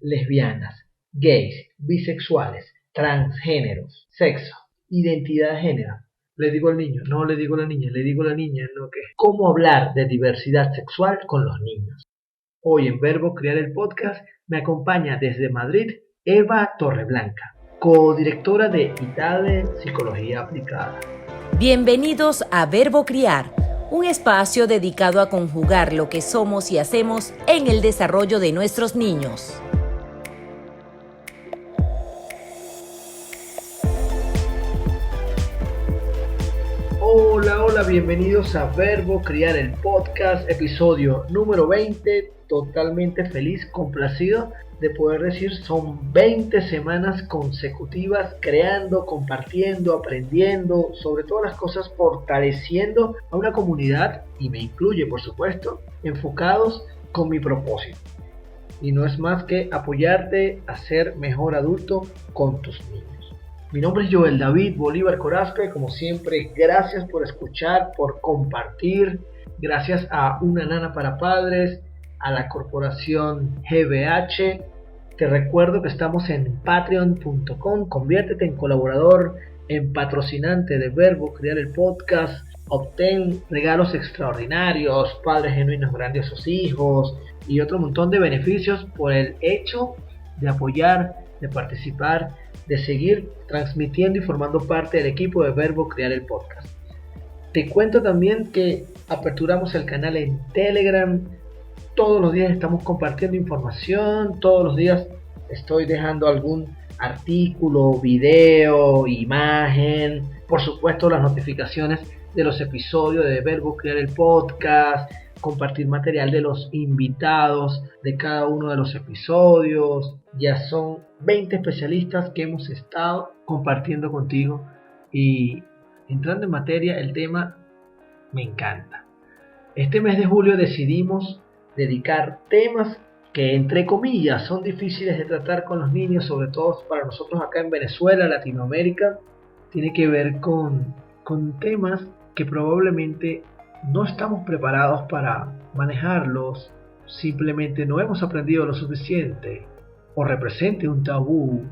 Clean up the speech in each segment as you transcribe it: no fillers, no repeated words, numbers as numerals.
lesbianas, gays, bisexuales, transgéneros, sexo, identidad de género. Le digo al niño, no le digo a la niña, le digo a la niña, no que. ¿Cómo hablar de diversidad sexual con los niños? Hoy en Verbo Criar el Podcast me acompaña desde Madrid Eva Torreblanca, codirectora de ITADE Psicología Aplicada. Bienvenidos a Verbo Criar, un espacio dedicado a conjugar lo que somos y hacemos en el desarrollo de nuestros niños. Hola, bienvenidos a Verbo Criar el Podcast, episodio número 20, totalmente feliz, complacido de poder decir, son 20 semanas consecutivas creando, compartiendo, aprendiendo, sobre todas las cosas fortaleciendo a una comunidad, y me incluye por supuesto, enfocados con mi propósito. Y no es más que apoyarte a ser mejor adulto con tus niños. Mi nombre es Joel David Bolívar Corazpe, como siempre, gracias por escuchar, por compartir, gracias a Una Nana para Padres, a la corporación GBH. Te recuerdo que estamos en patreon.com, conviértete en colaborador, en patrocinante de Verbo Criar el Podcast, obtén regalos extraordinarios, padres genuinos grandiosos hijos y otro montón de beneficios por el hecho de apoyar, de participar, de seguir transmitiendo y formando parte del equipo de Verbo Criar el Podcast. Te cuento también que aperturamos el canal en Telegram. Todos los días estamos compartiendo información, todos los días estoy dejando algún artículo, video, imagen, por supuesto las notificaciones de los episodios de Verbo Criar el Podcast, compartir material de los invitados de cada uno de los episodios. Ya son 20 especialistas que hemos estado compartiendo contigo y entrando en materia, el tema me encanta. Este mes de julio decidimos dedicar temas que entre comillas son difíciles de tratar con los niños, sobre todo para nosotros acá en Venezuela, Latinoamérica. Tiene que ver con temas que probablemente no estamos preparados para manejarlos, simplemente no hemos aprendido lo suficiente o represente un tabú,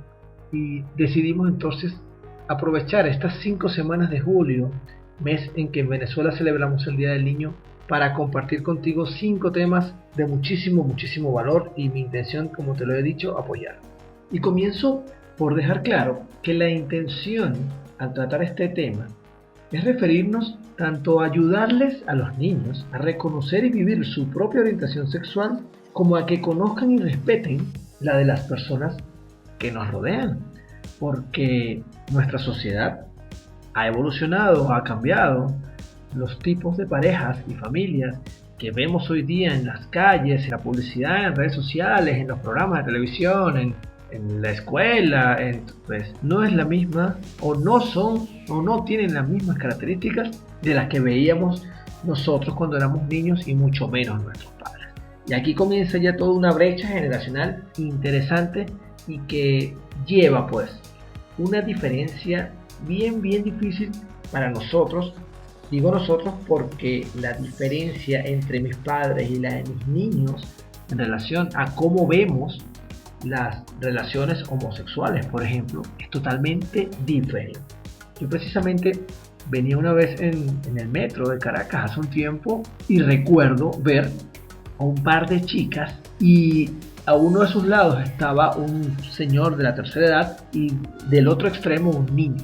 y decidimos entonces aprovechar estas 5 semanas de julio, mes en que en Venezuela celebramos el Día del Niño, para compartir contigo 5 temas de muchísimo valor, y mi intención, como te lo he dicho, apoyar. Y comienzo por dejar claro que la intención al tratar este tema es referirnos tanto a ayudarles a los niños a reconocer y vivir su propia orientación sexual, como a que conozcan y respeten la de las personas que nos rodean, porque nuestra sociedad ha evolucionado, ha cambiado. Los tipos de parejas y familias que vemos hoy día en las calles, en la publicidad, en redes sociales, en los programas de televisión, en la escuela, pues no es la misma, o no tienen las mismas características de las que veíamos nosotros cuando éramos niños, y mucho menos nuestros padres. Y aquí comienza ya toda una brecha generacional interesante y que lleva pues una diferencia bien difícil para nosotros. Digo nosotros porque la diferencia entre mis padres y la de mis niños en relación a cómo vemos las relaciones homosexuales, por ejemplo, es totalmente diferente. Yo precisamente venía una vez en el metro de Caracas hace un tiempo y recuerdo ver a un par de chicas, y a uno de sus lados estaba un señor de la tercera edad y del otro extremo un niño.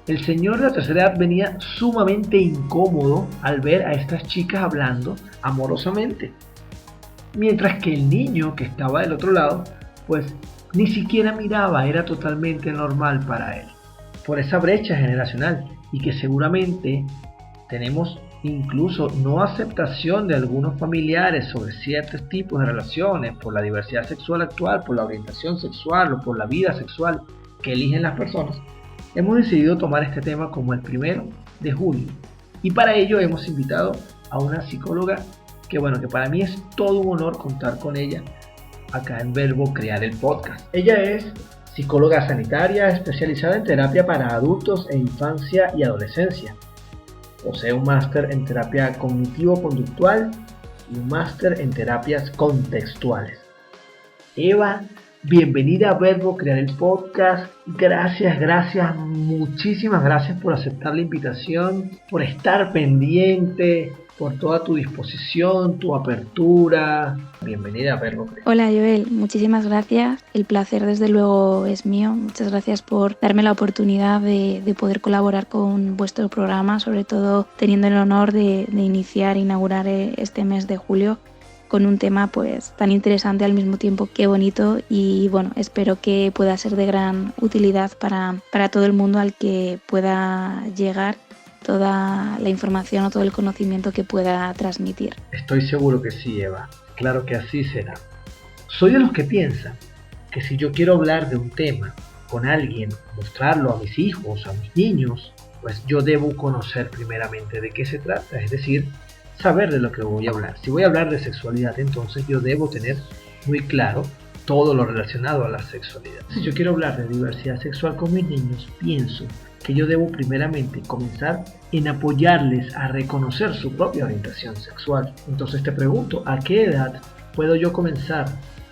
El señor de la tercera edad venía sumamente incómodo al ver a estas chicas hablando amorosamente, mientras que el niño que estaba del otro lado pues ni siquiera miraba, era totalmente normal para él. Por esa brecha generacional, y que seguramente tenemos incluso no aceptación de algunos familiares sobre ciertos tipos de relaciones, por la diversidad sexual actual, por la orientación sexual o por la vida sexual que eligen las personas, hemos decidido tomar este tema como el 1 de julio, y para ello hemos invitado a una psicóloga que para mí es todo un honor contar con ella acá en Verbo Criar el Podcast. Ella es psicóloga sanitaria especializada en terapia para adultos e infancia y adolescencia. Posee un máster en terapia cognitivo-conductual y un máster en terapias contextuales. Eva, bienvenida a Verbo Crear el Podcast. Gracias, muchísimas gracias por aceptar la invitación, por estar pendiente, por toda tu disposición, tu apertura. Bienvenida a Verbo Crear. Hola Joel, muchísimas gracias. El placer desde luego es mío. Muchas gracias por darme la oportunidad de poder colaborar con vuestro programa, sobre todo teniendo el honor de inaugurar este mes de julio con un tema pues tan interesante al mismo tiempo que bonito, y bueno, espero que pueda ser de gran utilidad para todo el mundo al que pueda llegar toda la información o todo el conocimiento que pueda transmitir. Estoy seguro que sí, Eva. Claro que así será. Soy de los que piensan que si yo quiero hablar de un tema con alguien, mostrarlo a mis hijos, a mis niños, pues yo debo conocer primeramente de qué se trata, es decir, saber de lo que voy a hablar. Si voy a hablar de sexualidad, entonces yo debo tener muy claro todo lo relacionado a la sexualidad. Si yo quiero hablar de diversidad sexual con mis niños, pienso que yo debo primeramente comenzar en apoyarles a reconocer su propia orientación sexual. Entonces te pregunto, ¿a qué edad puedo yo comenzar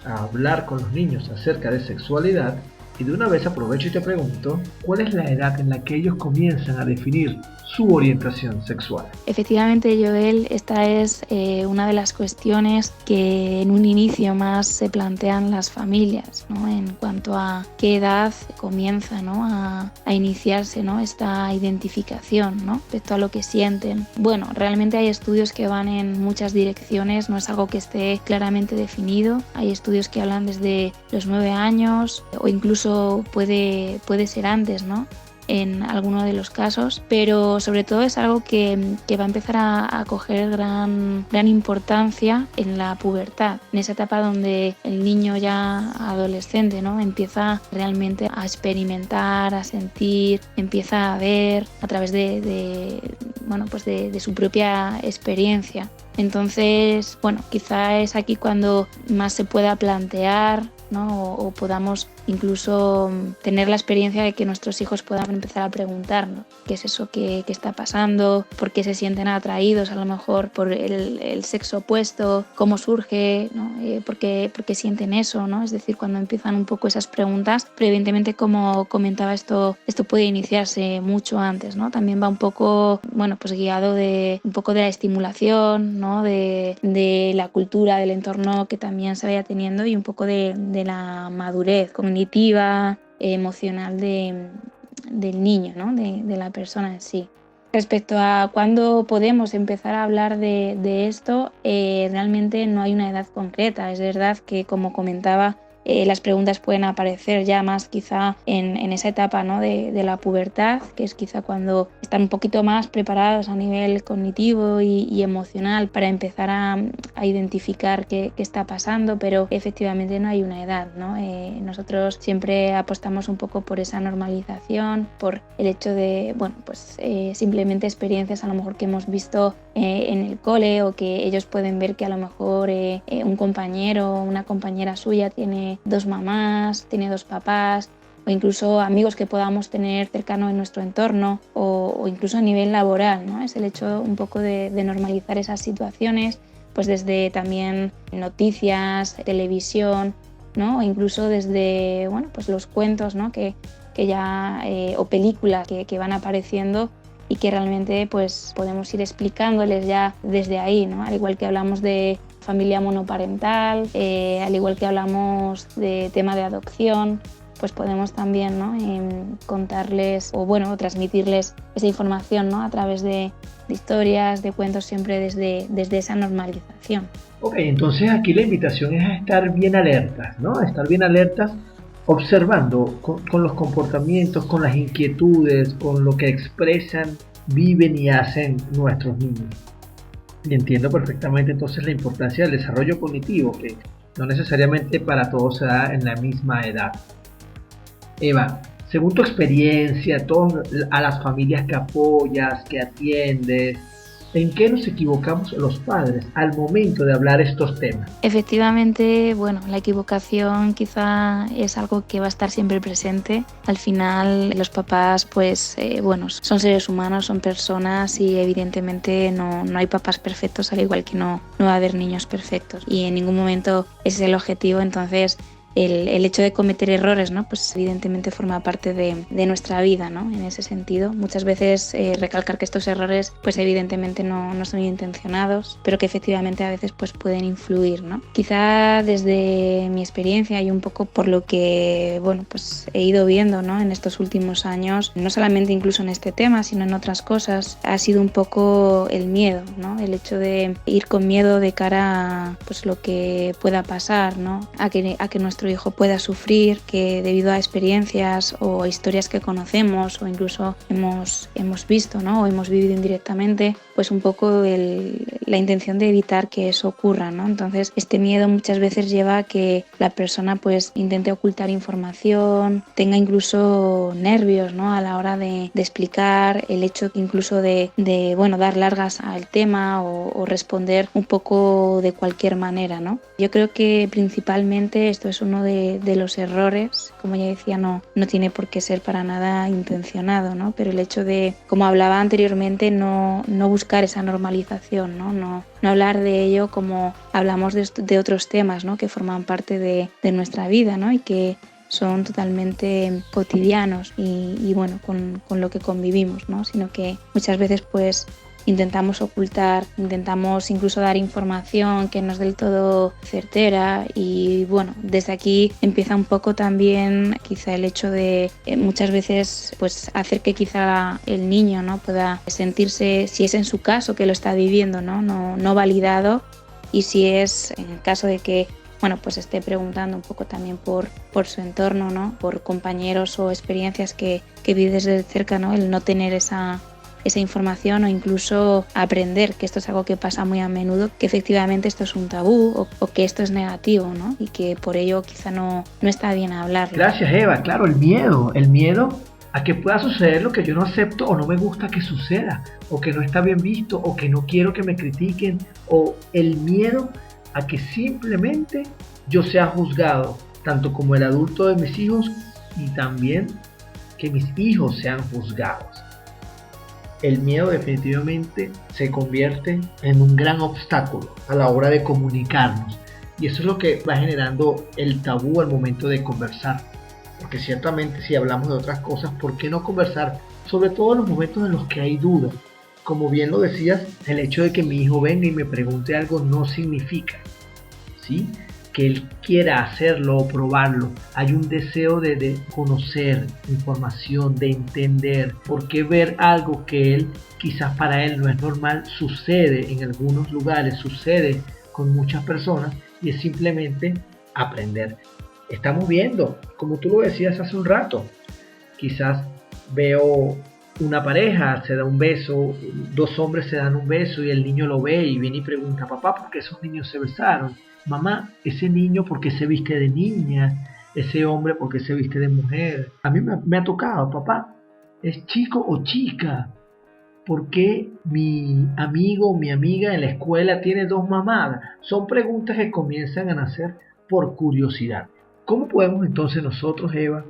a hablar con los niños acerca de sexualidad? Y de una vez aprovecho y te pregunto, ¿cuál es la edad en la que ellos comienzan a definir su orientación sexual? Efectivamente, Joel, esta es una de las cuestiones que en un inicio más se plantean las familias, ¿no? En cuanto a qué edad comienza, ¿no? a iniciarse, ¿no? esta identificación, ¿no? respecto a lo que sienten. Bueno, realmente hay estudios que van en muchas direcciones, no es algo que esté claramente definido. Hay estudios que hablan desde los 9 años o incluso puede ser antes, ¿no? en alguno de los casos, pero sobre todo es algo que va a empezar a coger gran importancia en la pubertad, en esa etapa donde el niño ya adolescente, ¿no? empieza realmente a experimentar, a sentir, empieza a ver a través de su propia experiencia. Entonces, bueno, quizá es aquí cuando más se pueda plantear, ¿no? o podamos incluso tener la experiencia de que nuestros hijos puedan empezar a preguntarnos qué es eso que está pasando, por qué se sienten atraídos a lo mejor por el sexo opuesto, cómo surge, ¿no? por qué sienten eso, ¿no? Es decir, cuando empiezan un poco esas preguntas, pero evidentemente, como comentaba, esto puede iniciarse mucho antes, ¿no? También va un poco, bueno, pues guiado de un poco de la estimulación, ¿no? de la cultura, del entorno que también se vaya teniendo, y un poco de la madurez cognitiva, emocional del niño, ¿no? de la persona en sí. Respecto a cuándo podemos empezar a hablar de esto, realmente no hay una edad concreta. Es verdad que, como comentaba, las preguntas pueden aparecer ya más quizá en esa etapa, ¿no? de la pubertad, que es quizá cuando están un poquito más preparados a nivel cognitivo y emocional para empezar a identificar qué está pasando, pero efectivamente no hay una edad, ¿no? Nosotros siempre apostamos un poco por esa normalización, por el hecho de, bueno, pues simplemente experiencias a lo mejor que hemos visto en el cole, o que ellos pueden ver que a lo mejor un compañero o una compañera suya tiene 2 mamás, tiene 2 papás, o incluso amigos que podamos tener cercanos en nuestro entorno, o incluso a nivel laboral, ¿no? Es el hecho un poco de normalizar esas situaciones, pues desde también noticias, televisión, ¿no? O incluso desde, bueno, pues los cuentos, ¿no? que ya o películas que van apareciendo, y que realmente pues podemos ir explicándoles ya desde ahí, ¿no? Al igual que hablamos de familia monoparental, al igual que hablamos de tema de adopción, pues podemos también, ¿no? contarles o transmitirles esa información, ¿no? a través de historias, de cuentos, siempre desde esa normalización. Ok, entonces aquí la invitación es a estar bien alertas, ¿no? A estar bien alertas, observando con los comportamientos, con las inquietudes, con lo que expresan, viven y hacen nuestros niños. Y entiendo perfectamente entonces la importancia del desarrollo cognitivo, que no necesariamente para todos se da en la misma edad. Eva, según tu experiencia, a las familias que apoyas, que atiendes, ¿En qué nos equivocamos los padres al momento de hablar estos temas? Efectivamente, bueno, la equivocación quizá es algo que va a estar siempre presente. Al final, los papás, pues, bueno, son seres humanos, son personas y evidentemente no hay papás perfectos, al igual que no va a haber niños perfectos. Y en ningún momento ese es el objetivo, entonces el hecho de cometer errores, ¿no? Pues evidentemente forma parte de nuestra vida, ¿no? En ese sentido, muchas veces recalcar que estos errores, pues evidentemente no son intencionados, pero que efectivamente a veces pues pueden influir, ¿no? Quizá desde mi experiencia y un poco por lo que, bueno, pues he ido viendo, ¿no? En estos últimos años, no solamente incluso en este tema, sino en otras cosas, ha sido un poco el miedo, ¿no? El hecho de ir con miedo de cara a pues lo que pueda pasar, ¿no? A que nuestro hijo pueda sufrir, que debido a experiencias o historias que conocemos o incluso hemos visto, ¿no? O hemos vivido indirectamente, pues un poco la intención de evitar que eso ocurra, ¿no? Entonces este miedo muchas veces lleva a que la persona pues intente ocultar información, tenga incluso nervios, ¿no? A la hora de explicar, el hecho incluso de bueno, dar largas al tema o responder un poco de cualquier manera, ¿no? Yo creo que principalmente esto es uno de los errores, como ya decía, no tiene por qué ser para nada intencionado, ¿no? Pero el hecho de, como hablaba anteriormente, no buscar esa normalización, no hablar de ello como hablamos de otros temas, ¿no? Que forman parte de nuestra vida, ¿no? Y que son totalmente cotidianos y bueno, con lo que convivimos, ¿no? Sino que muchas veces pues intentamos ocultar, intentamos incluso dar información que no es del todo certera y bueno, desde aquí empieza un poco también quizá el hecho de muchas veces pues hacer que quizá el niño no pueda sentirse, si es en su caso que lo está viviendo, no validado, y si es en el caso de que bueno, pues esté preguntando un poco también por su entorno, ¿no? Por compañeros o experiencias que vive desde cerca, ¿no? El no tener esa información o incluso aprender que esto es algo que pasa muy a menudo, que efectivamente esto es un tabú o que esto es negativo, ¿no? Y que por ello quizá no está bien hablarlo. Gracias, Eva. Claro, el miedo a que pueda suceder lo que yo no acepto o no me gusta que suceda, o que no está bien visto, o que no quiero que me critiquen, o el miedo a que simplemente yo sea juzgado, tanto como el adulto de mis hijos y también que mis hijos sean juzgados. El miedo definitivamente se convierte en un gran obstáculo a la hora de comunicarnos, y eso es lo que va generando el tabú al momento de conversar, porque ciertamente si hablamos de otras cosas, ¿por qué no conversar? Sobre todo en los momentos en los que hay duda. Como bien lo decías, el hecho de que mi hijo venga y me pregunte algo no significa, ¿sí?, que él quiera hacerlo o probarlo. Hay un deseo de conocer información, de entender, porque ver algo que él quizás para él no es normal sucede en algunos lugares, sucede con muchas personas, y es simplemente aprender. Estamos viendo, como tú lo decías hace un rato, quizás veo una pareja, se da un beso, dos hombres se dan un beso y el niño lo ve y viene y pregunta: papá, ¿por qué esos niños se besaron? Mamá, ese niño ¿por qué se viste de niña? Ese hombre ¿por qué se viste de mujer? A mí me ha tocado: papá, ¿es chico o chica? ¿Por qué mi amigo o mi amiga en la escuela tiene dos mamadas? Son preguntas que comienzan a nacer por curiosidad. ¿Cómo podemos entonces nosotros, Eva,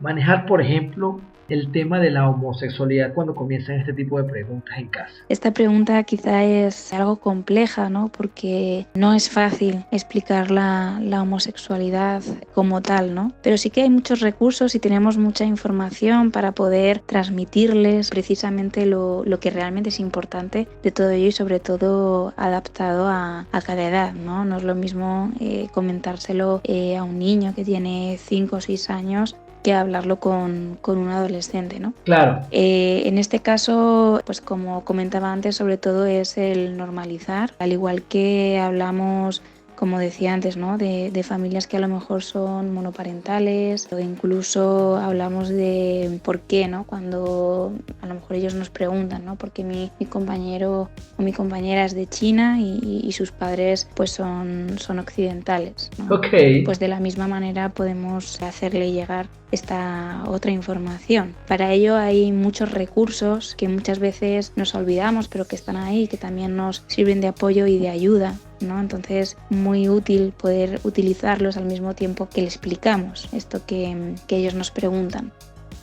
manejar, por ejemplo, el tema de la homosexualidad cuando comienzan este tipo de preguntas en casa? Esta pregunta quizá es algo compleja, ¿no? Porque no es fácil explicar la homosexualidad como tal, ¿no? Pero sí que hay muchos recursos y tenemos mucha información para poder transmitirles precisamente lo que realmente es importante de todo ello, y sobre todo adaptado a cada edad, ¿no? No es lo mismo comentárselo a un niño que tiene 5 o 6 años que hablarlo con un adolescente, ¿no? Claro. En este caso, pues como comentaba antes, sobre todo es el normalizar, al igual que hablamos como decía antes, ¿no? De familias que a lo mejor son monoparentales, o incluso hablamos de por qué, ¿no? Cuando a lo mejor ellos nos preguntan, ¿no? ¿Por qué mi compañero o mi compañera es de China y sus padres pues son occidentales, ¿no? Ok. Pues de la misma manera podemos hacerle llegar esta otra información. Para ello hay muchos recursos que muchas veces nos olvidamos, pero que están ahí, que también nos sirven de apoyo y de ayuda, ¿no? Entonces, muy útil poder utilizarlos al mismo tiempo que le explicamos esto que ellos nos preguntan.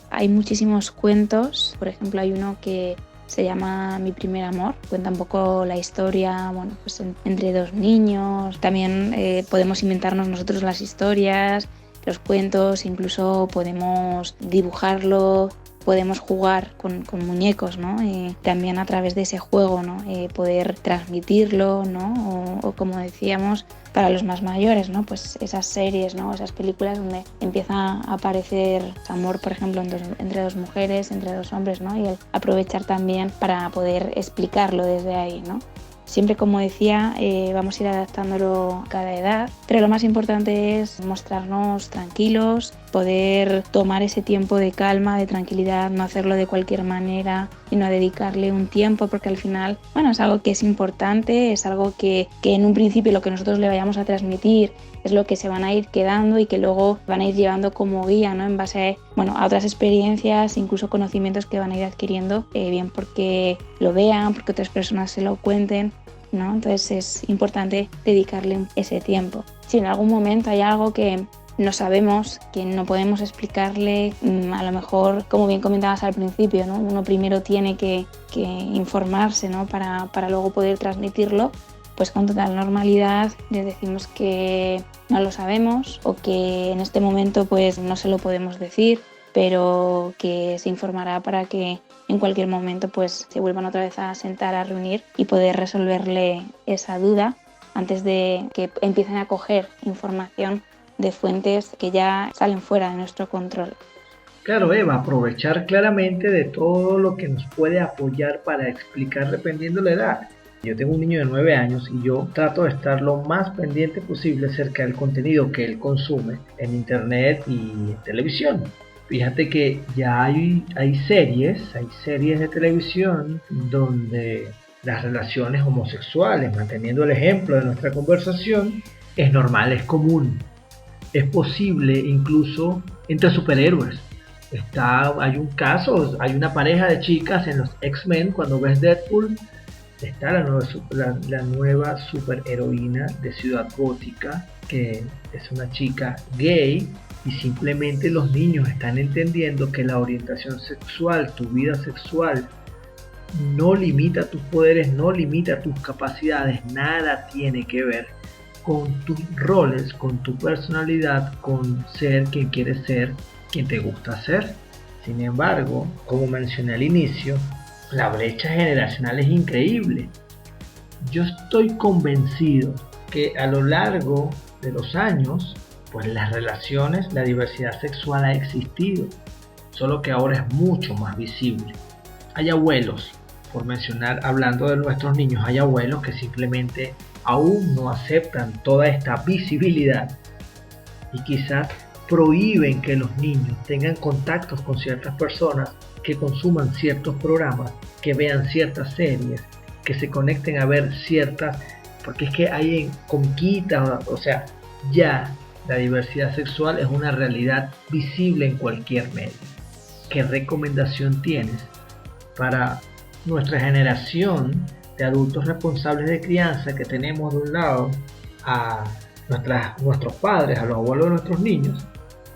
Hay muchísimos cuentos, por ejemplo, hay uno que se llama Mi primer amor, cuenta un poco la historia, bueno, pues entre dos niños. También podemos inventarnos nosotros las historias, los cuentos, incluso podemos dibujarlo, podemos jugar con muñecos, ¿no? También a través de ese juego, ¿no? Poder transmitirlo, ¿no? O como decíamos, para los más mayores, ¿no? Pues esas series, ¿no? Esas películas donde empieza a aparecer amor, por ejemplo, entre dos mujeres, entre dos hombres, ¿no? Y el aprovechar también para poder explicarlo desde ahí, ¿no? Siempre, como decía, vamos a ir adaptándolo a cada edad, pero lo más importante es mostrarnos tranquilos, poder tomar ese tiempo de calma, de tranquilidad, no hacerlo de cualquier manera, sino dedicarle un tiempo, porque al final, bueno, es algo que es importante, es algo que en un principio lo que nosotros le vayamos a transmitir es lo que se van a ir quedando y que luego van a ir llevando como guía, ¿no? En base a otras experiencias, incluso conocimientos que van a ir adquiriendo, bien porque lo vean, porque otras personas se lo cuenten, ¿no? Entonces es importante dedicarle ese tiempo. Si en algún momento hay algo que no sabemos, que no podemos explicarle, a lo mejor, como bien comentabas al principio, ¿no? Uno primero tiene que informarse, ¿no? para luego poder transmitirlo, pues con total normalidad les decimos que no lo sabemos o que en este momento pues no se lo podemos decir, pero que se informará para que en cualquier momento pues se vuelvan otra vez a sentar, a reunir y poder resolverle esa duda antes de que empiecen a coger información de fuentes que ya salen fuera de nuestro control. Claro, Eva, aprovechar claramente de todo lo que nos puede apoyar para explicar dependiendo de la edad. Yo tengo un niño de 9 años y yo trato de estar lo más pendiente posible acerca del contenido que él consume en internet y en televisión. Fíjate que ya hay series de televisión donde las relaciones homosexuales, manteniendo el ejemplo de nuestra conversación, es normal, es común. Es posible incluso entre superhéroes. Hay un caso, hay una pareja de chicas en los X-Men, cuando ves Deadpool, está la nueva superheroína de Ciudad Gótica, que es una chica gay, y simplemente los niños están entendiendo que la orientación sexual, tu vida sexual, no limita tus poderes, no limita tus capacidades, nada tiene que ver con tus roles, con tu personalidad, con ser quien quieres ser, quien te gusta ser. Sin embargo, como mencioné al inicio, la brecha generacional es increíble. Yo estoy convencido que a lo largo de los años, pues las relaciones, la diversidad sexual ha existido, solo que ahora es mucho más visible. Hay abuelos, por mencionar, hablando de nuestros niños, hay abuelos que simplemente aún no aceptan toda esta visibilidad y quizás prohíben que los niños tengan contactos con ciertas personas, que consuman ciertos programas, que vean ciertas series, que se conecten a ver ciertas, porque es que hay en comiquita, o sea, ya la diversidad sexual es una realidad visible en cualquier medio. ¿Qué recomendación tienes para nuestra generación de adultos responsables de crianza, que tenemos de un lado a nuestros padres, a los abuelos de nuestros niños,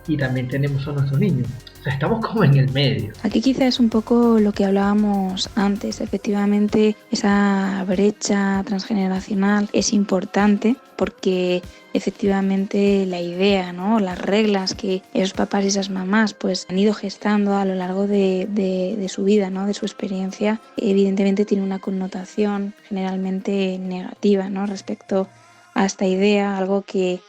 y también tenemos a nuestros niños? O sea, estamos como en el medio. Aquí quizá es un poco lo que hablábamos antes. Efectivamente, esa brecha transgeneracional es importante porque efectivamente la idea, ¿no? Las reglas que esos papás y esas mamás pues han ido gestando a lo largo de su vida, ¿no? De su experiencia, evidentemente tiene una connotación generalmente negativa, ¿no? Respecto a esta idea, algo que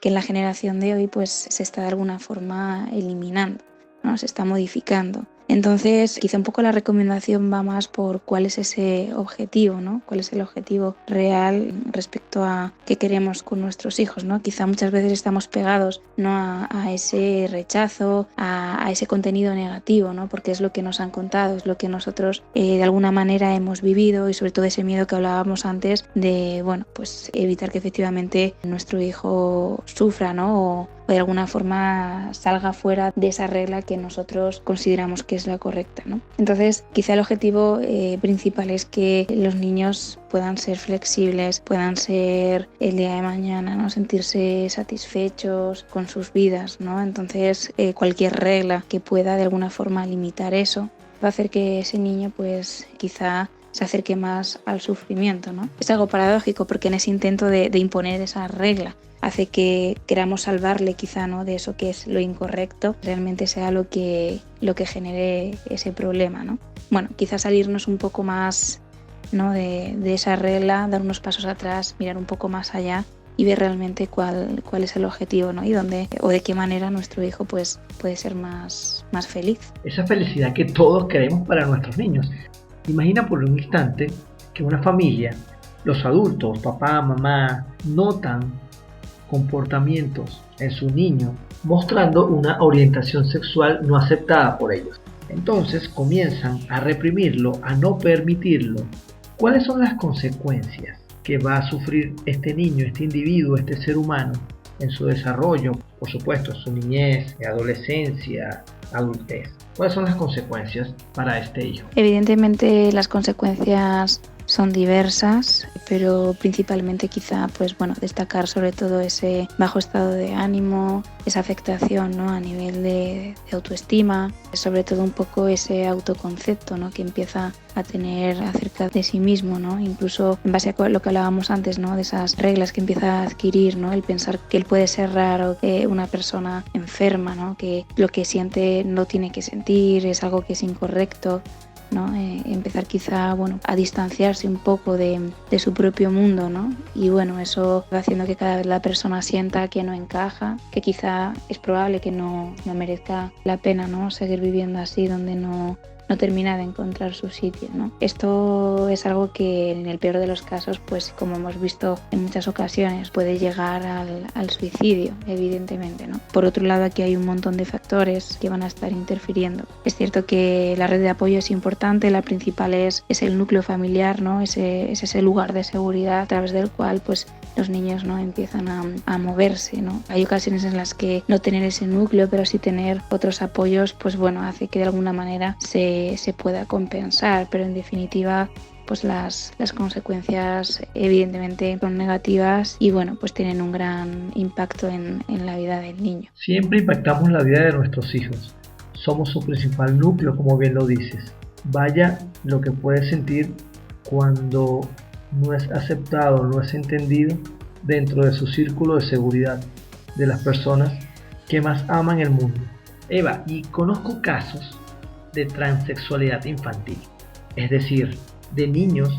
en la generación de hoy pues se está de alguna forma eliminando, ¿no? Se está modificando. Entonces, quizá un poco la recomendación va más por cuál es ese objetivo, ¿no? Cuál es el objetivo real respecto a qué queremos con nuestros hijos, ¿no? Quizá muchas veces estamos pegados, ¿no? a ese rechazo, a ese contenido negativo, ¿no? Porque es lo que nos han contado, es lo que nosotros de alguna manera hemos vivido, y sobre todo ese miedo que hablábamos antes de, bueno, pues evitar que efectivamente nuestro hijo sufra, ¿no? O de alguna forma salga fuera de esa regla que nosotros consideramos que es la correcta, ¿no? Entonces, quizá el objetivo principal es que los niños puedan ser flexibles, puedan ser el día de mañana, ¿no? Sentirse satisfechos con sus vidas, ¿no? Entonces, cualquier regla que pueda de alguna forma limitar eso va a hacer que ese niño, pues quizá se acerque más al sufrimiento, ¿no? Es algo paradójico porque en ese intento de imponer esa regla hace que queramos salvarle quizá, ¿no? De eso que es lo incorrecto, realmente sea lo que genere ese problema, ¿no? Bueno, quizá salirnos un poco más, ¿no? de esa regla, dar unos pasos atrás, mirar un poco más allá y ver realmente cuál es el objetivo, ¿no? Y dónde o de qué manera nuestro hijo pues puede ser más feliz. Esa felicidad que todos queremos para nuestros niños. Imagina por un instante que una familia, los adultos, papá, mamá, notan comportamientos en su niño mostrando una orientación sexual no aceptada por ellos. Entonces comienzan a reprimirlo, a no permitirlo. ¿Cuáles son las consecuencias que va a sufrir este niño, este individuo, este ser humano en su desarrollo? Por supuesto, su niñez, adolescencia, adultez. ¿Cuáles son las consecuencias para este hijo? Evidentemente las consecuencias son diversas, pero principalmente quizá pues bueno, destacar sobre todo ese bajo estado de ánimo, esa afectación, ¿no? A nivel de autoestima, sobre todo un poco ese autoconcepto, ¿no? Que empieza a tener acerca de sí mismo, ¿no? Incluso en base a lo que hablábamos antes, ¿no? De esas reglas que empieza a adquirir, ¿no? El pensar que él puede ser raro, que una persona enferma, ¿no? Que lo que siente no tiene que sentir, es algo que es incorrecto, ¿no? Empezar quizá a distanciarse un poco de su propio mundo, ¿no? Y bueno, eso va haciendo que cada vez la persona sienta que no encaja, que quizá es probable que no merezca la pena, ¿no? Seguir viviendo así donde no termina de encontrar su sitio, ¿no? Esto es algo que en el peor de los casos, pues como hemos visto en muchas ocasiones, puede llegar al suicidio, evidentemente, ¿no? Por otro lado, aquí hay un montón de factores que van a estar interfiriendo. Es cierto que la red de apoyo es importante, la principal es el núcleo familiar, ¿no? Es ese lugar de seguridad a través del cual pues los niños, ¿no? Empiezan a moverse, ¿no? Hay ocasiones en las que no tener ese núcleo, pero sí tener otros apoyos, pues bueno, hace que de alguna manera se pueda compensar, pero en definitiva pues las consecuencias evidentemente son negativas y bueno, pues tienen un gran impacto en la vida del niño. Siempre impactamos la vida de nuestros hijos. Somos su principal núcleo, como bien lo dices. Vaya lo que puedes sentir cuando no es aceptado, no es entendido dentro de su círculo de seguridad, de las personas que más aman el mundo. Eva, y conozco casos de transexualidad infantil, es decir, de niños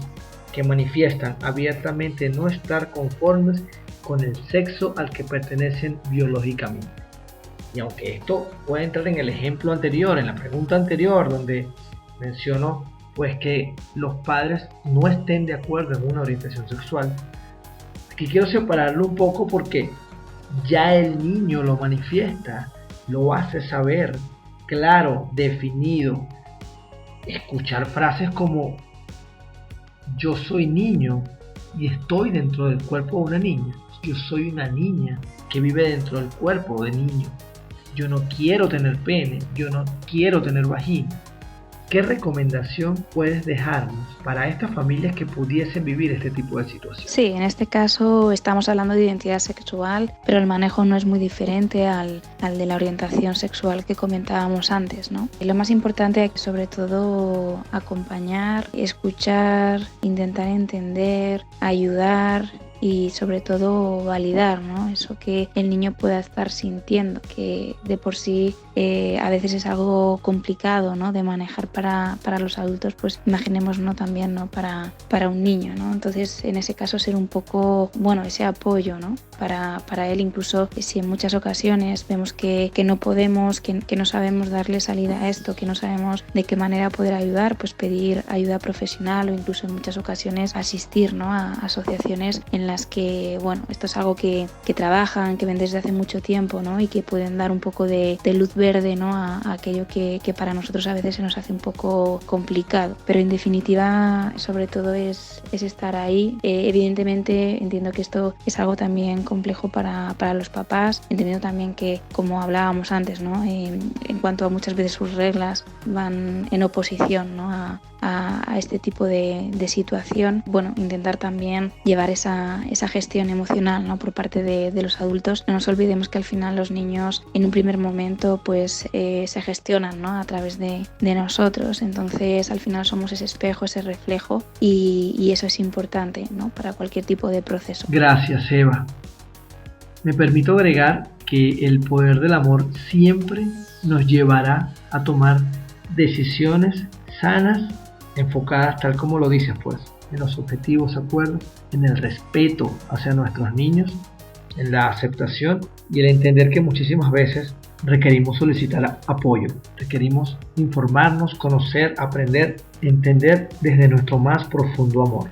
que manifiestan abiertamente no estar conformes con el sexo al que pertenecen biológicamente. Y aunque esto puede entrar en el ejemplo anterior, en la pregunta anterior, donde menciono pues que los padres no estén de acuerdo en una orientación sexual, aquí quiero separarlo un poco porque ya el niño lo manifiesta, lo hace saber, claro, definido. Escuchar frases como yo soy niño y estoy dentro del cuerpo de una niña. Yo soy una niña que vive dentro del cuerpo de niño. Yo no quiero tener pene, yo no quiero tener vagina. ¿Qué recomendación puedes dejarnos para estas familias que pudiesen vivir este tipo de situaciones? Sí, en este caso estamos hablando de identidad sexual, pero el manejo no es muy diferente al de la orientación sexual que comentábamos antes, ¿no? Y lo más importante es sobre todo acompañar, escuchar, intentar entender, ayudar y sobre todo validar, ¿no? Eso que el niño pueda estar sintiendo, que de por sí a veces es algo complicado, ¿no? De manejar para los adultos, pues imaginemos, ¿no? También, ¿no? Para un niño, ¿no? Entonces, en ese caso ser un poco, bueno, ese apoyo, ¿no? Para él, incluso si en muchas ocasiones vemos que no podemos, que no sabemos darle salida a esto, que no sabemos de qué manera poder ayudar, pues pedir ayuda profesional o incluso en muchas ocasiones asistir, ¿no? A asociaciones en las que, bueno, esto es algo que trabajan, que ven desde hace mucho tiempo, ¿no? Y que pueden dar un poco de luz verde, ¿no? A aquello que para nosotros a veces se nos hace un poco complicado. Pero en definitiva, sobre todo es estar ahí. Evidentemente entiendo que esto es algo también complejo para los papás, entendiendo también que, como hablábamos antes, ¿no? En cuanto a muchas veces sus reglas van en oposición, ¿no? a este tipo de situación, bueno, intentar también llevar esa gestión emocional, ¿no? Por parte de los adultos. No nos olvidemos que al final los niños en un primer momento pues se gestionan, ¿no? A través de nosotros, entonces al final somos ese espejo, ese reflejo y eso es importante, ¿no? Para cualquier tipo de proceso. Gracias, Eva. Me permito agregar que el poder del amor siempre nos llevará a tomar decisiones sanas, enfocadas tal como lo dices, pues, en los objetivos, acuerdos, en el respeto hacia nuestros niños, en la aceptación y el entender que muchísimas veces requerimos solicitar apoyo, requerimos informarnos, conocer, aprender, entender desde nuestro más profundo amor.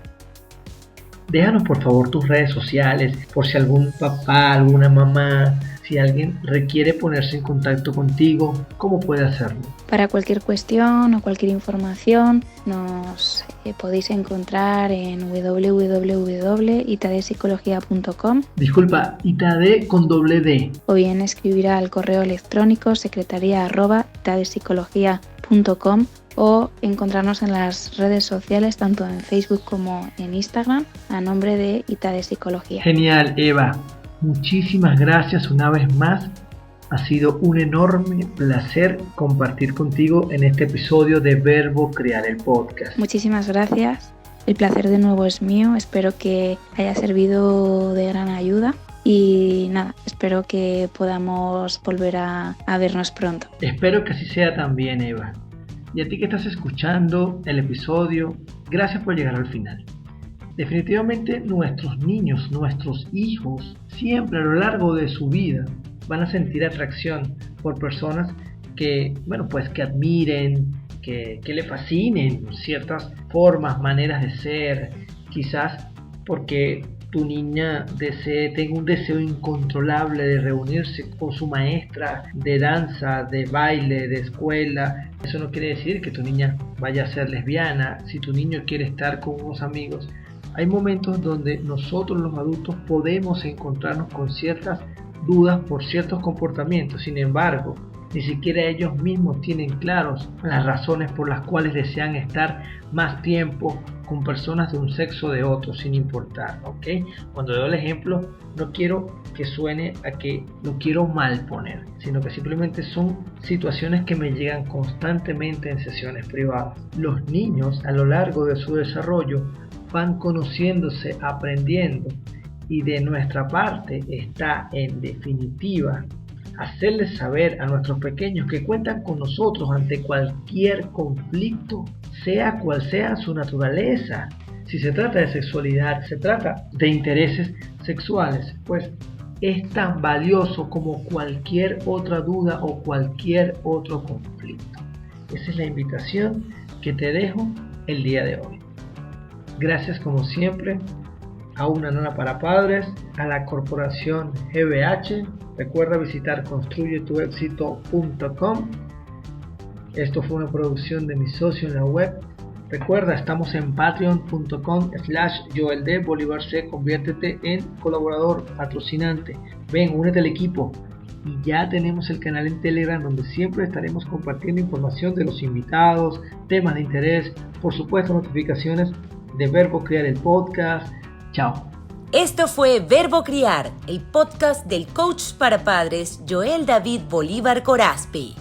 Déjanos por favor tus redes sociales, por si algún papá, alguna mamá, si alguien requiere ponerse en contacto contigo, ¿cómo puede hacerlo? Para cualquier cuestión o cualquier información nos podéis encontrar en www.itadepsicología.com. Disculpa, Itade con doble D. O bien escribir al correo electrónico secretaria@itadepsicología.com o encontrarnos en las redes sociales, tanto en Facebook como en Instagram, a nombre de Itade Psicología. Genial, Eva. Muchísimas gracias una vez más. Ha sido un enorme placer compartir contigo en este episodio de Verbo Criar, el podcast. Muchísimas gracias. El placer de nuevo es mío. Espero que haya servido de gran ayuda. Y nada, espero que podamos volver a vernos pronto. Espero que así sea también, Eva. Y a ti que estás escuchando el episodio, gracias por llegar al final. Definitivamente nuestros niños, nuestros hijos, siempre a lo largo de su vida van a sentir atracción por personas que, bueno, pues que admiren, que le fascinen ciertas formas, maneras de ser, quizás porque tu niña tenga un deseo incontrolable de reunirse con su maestra de danza, de baile, de escuela. Eso no quiere decir que tu niña vaya a ser lesbiana. Si tu niño quiere estar con unos amigos, hay momentos donde nosotros los adultos podemos encontrarnos con ciertas dudas por ciertos comportamientos. Sin embargo, ni siquiera ellos mismos tienen claros las razones por las cuales desean estar más tiempo con personas de un sexo o de otro, sin importar, ¿ok? Cuando doy el ejemplo, no quiero que suene a que lo quiero mal poner, sino que simplemente son situaciones que me llegan constantemente en sesiones privadas. Los niños, a lo largo de su desarrollo, van conociéndose, aprendiendo, y de nuestra parte está, en definitiva, hacerles saber a nuestros pequeños que cuentan con nosotros ante cualquier conflicto, sea cual sea su naturaleza. Si se trata de sexualidad, se trata de intereses sexuales, pues es tan valioso como cualquier otra duda o cualquier otro conflicto. Esa es la invitación que te dejo el día de hoy. Gracias como siempre a Una Nona para Padres, a la corporación GBH. Recuerda visitar construyetuexito.com. Esto fue una producción de mi socio en la web. Recuerda, estamos en patreon.com/Joel D. Bolívar C. Conviértete en colaborador patrocinante. Ven, únete al equipo. Y ya tenemos el canal en Telegram, donde siempre estaremos compartiendo información de los invitados, temas de interés, por supuesto notificaciones de Verbo Criar, el podcast. Chao. Esto fue Verbo Criar, el podcast del coach para padres Joel David Bolívar Corazpi.